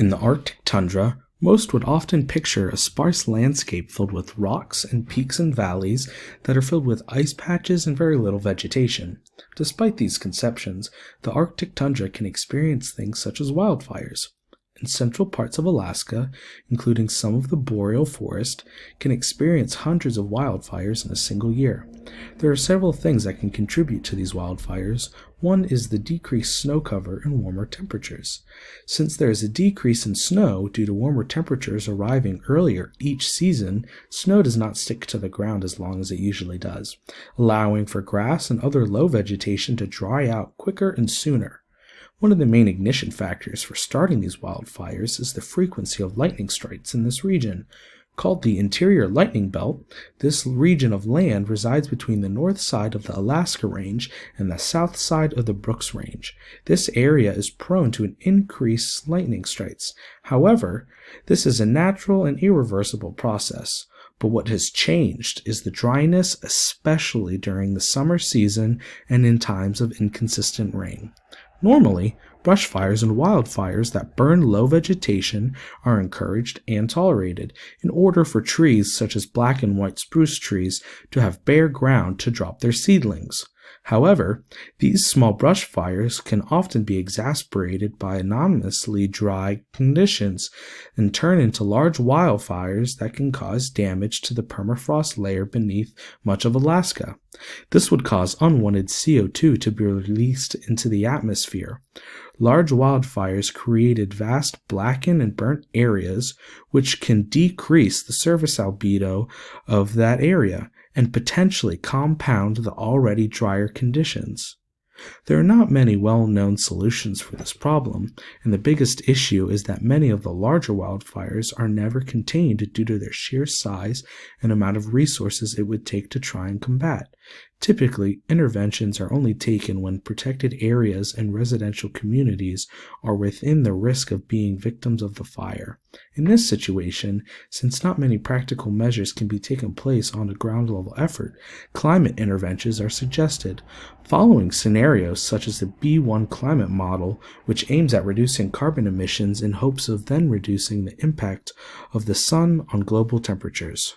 In the Arctic tundra, most would often picture a sparse landscape filled with rocks and peaks and valleys that are filled with ice patches and very little vegetation. Despite these conceptions, the Arctic tundra can experience things such as wildfires. In central parts of Alaska, including some of the boreal forest, can experience hundreds of wildfires in a single year. There are several things that can contribute to these wildfires. One is the decreased snow cover and warmer temperatures. Since there is a decrease in snow due to warmer temperatures arriving earlier each season, snow does not stick to the ground as long as it usually does, allowing for grass and other low vegetation to dry out quicker and sooner. One of the main ignition factors for starting these wildfires is the frequency of lightning strikes in this region. Called the Interior Lightning Belt, this region of land resides between the north side of the Alaska Range and the south side of the Brooks Range. This area is prone to an increased lightning strikes. However, this is a natural and irreversible process. But what has changed is the dryness, especially during the summer season and in times of inconsistent rain. Normally, brush fires and wildfires that burn low vegetation are encouraged and tolerated in order for trees such as black and white spruce trees to have bare ground to drop their seedlings. However, these small brush fires can often be exacerbated by anomalously dry conditions and turn into large wildfires that can cause damage to the permafrost layer beneath much of Alaska. This would cause unwanted CO2 to be released into the atmosphere. Large wildfires created vast blackened and burnt areas, which can decrease the surface albedo of that area and potentially compound the already drier conditions. There are not many well-known solutions for this problem, and the biggest issue is that many of the larger wildfires are never contained due to their sheer size and amount of resources it would take to try and combat. Typically, interventions are only taken when protected areas and residential communities are within the risk of being victims of the fire. In this situation, since not many practical measures can be taken place on a ground level effort, climate interventions are suggested. Following scenarios such as the B1 climate model, which aims at reducing carbon emissions in hopes of then reducing the impact of the sun on global temperatures.